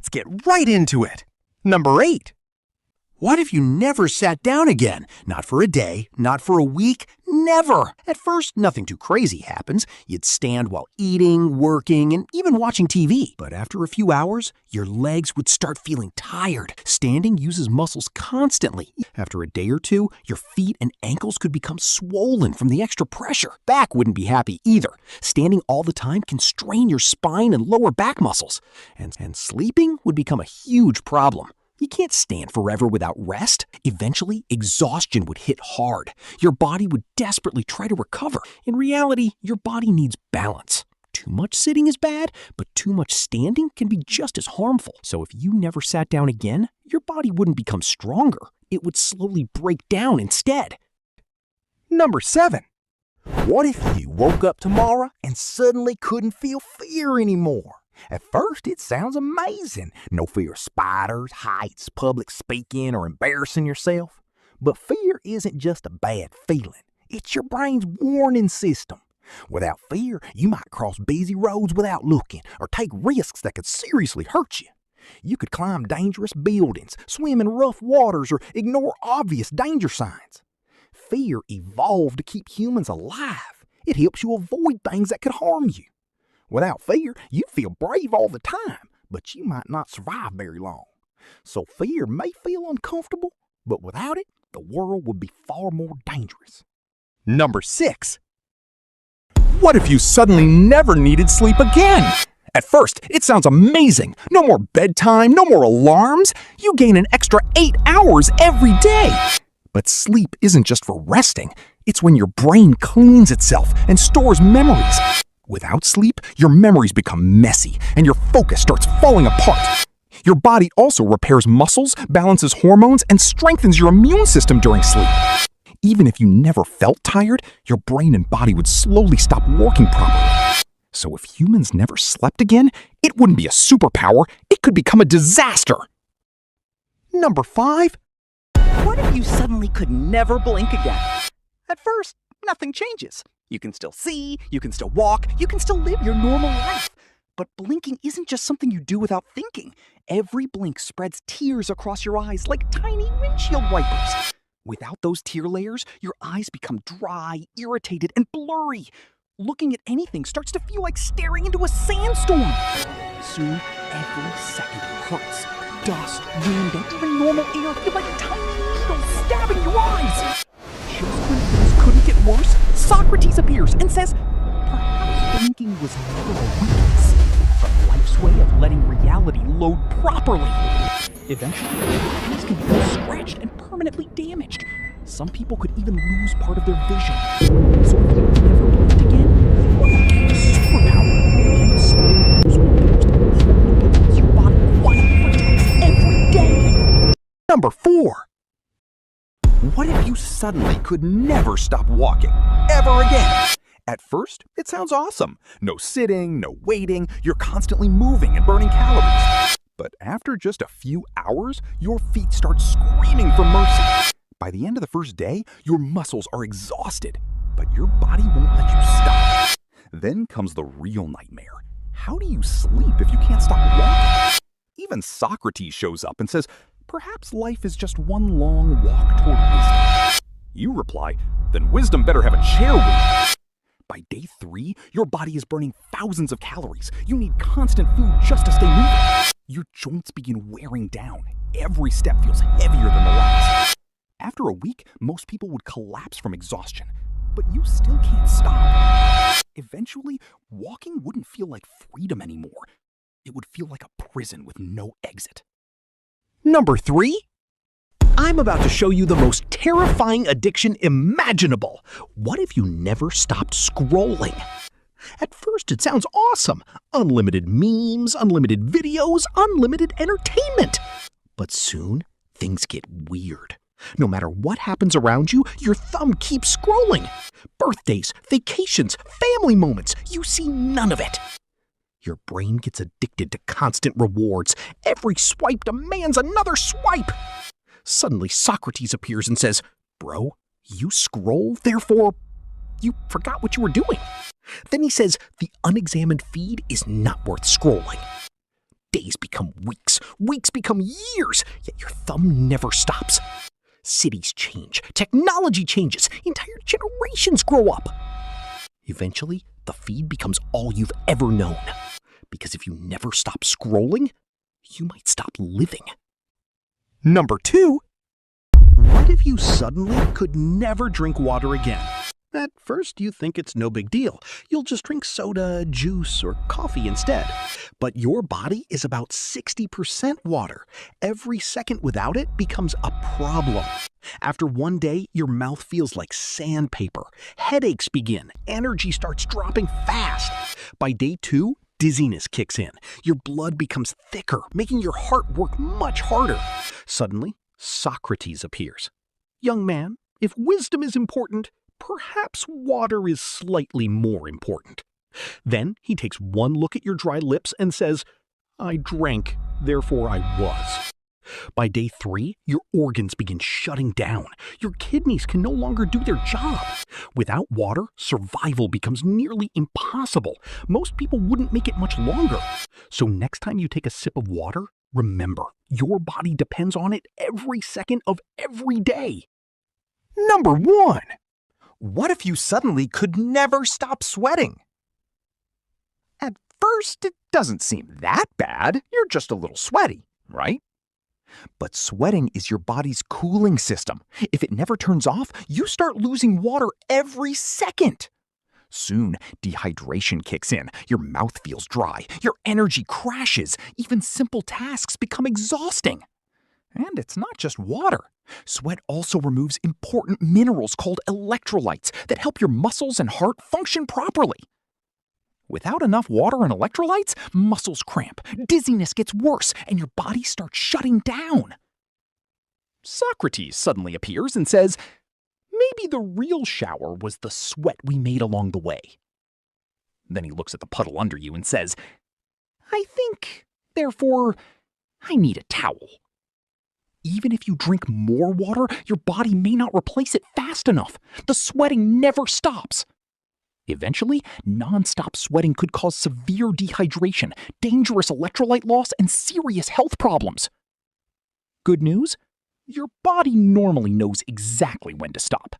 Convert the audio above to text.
Let's get right into it. Number 8. What if you never sat down again? Not for a day, not for a week, never. At first, nothing too crazy happens. You'd stand while eating, working, and even watching TV. But after a few hours, your legs would start feeling tired. Standing uses muscles constantly. After a day or two, your feet and ankles could become swollen from the extra pressure. Back wouldn't be happy either. Standing all the time can strain your spine and lower back muscles. And sleeping would become a huge problem. You can't stand forever without rest. Eventually, exhaustion would hit hard. Your body would desperately try to recover. In reality, your body needs balance. Too much sitting is bad, but too much standing can be just as harmful. So if you never sat down again, your body wouldn't become stronger. It would slowly break down instead. Number 7. What if you woke up tomorrow and suddenly couldn't feel fear anymore? At first, it sounds amazing. No fear of spiders, heights, public speaking, or embarrassing yourself. But fear isn't just a bad feeling. It's your brain's warning system. Without fear, you might cross busy roads without looking, or take risks that could seriously hurt you. You could climb dangerous buildings, swim in rough waters, or ignore obvious danger signs. Fear evolved to keep humans alive. It helps you avoid things that could harm you. Without fear, you'd feel brave all the time, but you might not survive very long. So fear may feel uncomfortable, but without it, the world would be far more dangerous. Number 6. What if you suddenly never needed sleep again? At first, it sounds amazing. No more bedtime, no more alarms. You gain an extra 8 hours every day. But sleep isn't just for resting. It's when your brain cleans itself and stores memories. Without sleep, your memories become messy and your focus starts falling apart. Your body also repairs muscles, balances hormones, and strengthens your immune system during sleep. Even if you never felt tired, your brain and body would slowly stop working properly. So if humans never slept again, it wouldn't be a superpower, it could become a disaster. Number 5. What if you suddenly could never blink again? At first, nothing changes. You can still see, you can still walk, you can still live your normal life. But blinking isn't just something you do without thinking. Every blink spreads tears across your eyes like tiny windshield wipers. Without those tear layers, your eyes become dry, irritated, and blurry. Looking at anything starts to feel like staring into a sandstorm. Soon, every second hurts. Dust, wind, and even normal air feel like tiny needles stabbing your eyes. Just when things couldn't get worse, Socrates appears and says, perhaps blinking was never a weakness, but life's way of letting reality load properly. Eventually, eyes can become scratched and permanently damaged. Some people could even lose part of their vision. So if you never blinked again, you would gain a superpower. You slowly lose one of the most important abilities your body quietly protects every day. Number 4. What if you suddenly could never stop walking, ever again? At first, it sounds awesome. No sitting, no waiting, you're constantly moving and burning calories. But after just a few hours, your feet start screaming for mercy. By the end of the first day, your muscles are exhausted, but your body won't let you stop. Then comes the real nightmare. How do you sleep if you can't stop walking? Even Socrates shows up and says, perhaps life is just one long walk toward wisdom. You reply, then wisdom better have a chair with you. By day 3, your body is burning thousands of calories. You need constant food just to stay moving. Your joints begin wearing down. Every step feels heavier than the last. After a week, most people would collapse from exhaustion, but you still can't stop. Eventually, walking wouldn't feel like freedom anymore. It would feel like a prison with no exit. Number 3. I'm about to show you the most terrifying addiction imaginable. What if you never stopped scrolling? At first, it sounds awesome. Unlimited memes, unlimited videos, unlimited entertainment. But soon, things get weird. No matter what happens around you, your thumb keeps scrolling. Birthdays, vacations, family moments, you see none of it. Your brain gets addicted to constant rewards. Every swipe demands another swipe. Suddenly, Socrates appears and says, bro, you scroll, therefore you forgot what you were doing. Then he says the unexamined feed is not worth scrolling. Days become weeks, weeks become years, yet your thumb never stops. Cities change, technology changes, entire generations grow up. Eventually, the feed becomes all you've ever known. Because if you never stop scrolling, you might stop living. Number 2. What if you suddenly could never drink water again? At first, you think it's no big deal. You'll just drink soda, juice, or coffee instead. But your body is about 60% water. Every second without it becomes a problem. After one day, your mouth feels like sandpaper. Headaches begin. Energy starts dropping fast. By day 2, dizziness kicks in. Your blood becomes thicker, making your heart work much harder. Suddenly, Socrates appears. Young man, if wisdom is important, perhaps water is slightly more important. Then he takes one look at your dry lips and says, I drank, therefore I was. By day 3, your organs begin shutting down. Your kidneys can no longer do their job. Without water, survival becomes nearly impossible. Most people wouldn't make it much longer. So next time you take a sip of water, remember, your body depends on it every second of every day. Number 1. What if you suddenly could never stop sweating? At first, it doesn't seem that bad. You're just a little sweaty, right? But sweating is your body's cooling system. If it never turns off, you start losing water every second. Soon, dehydration kicks in. Your mouth feels dry. Your energy crashes. Even simple tasks become exhausting. And it's not just water. Sweat also removes important minerals called electrolytes that help your muscles and heart function properly. Without enough water and electrolytes, muscles cramp, dizziness gets worse, and your body starts shutting down. Socrates suddenly appears and says, maybe the real shower was the sweat we made along the way. Then he looks at the puddle under you and says, I think, therefore, I need a towel. Even if you drink more water, your body may not replace it fast enough. The sweating never stops. Eventually, non-stop sweating could cause severe dehydration, dangerous electrolyte loss, and serious health problems. Good news? Your body normally knows exactly when to stop.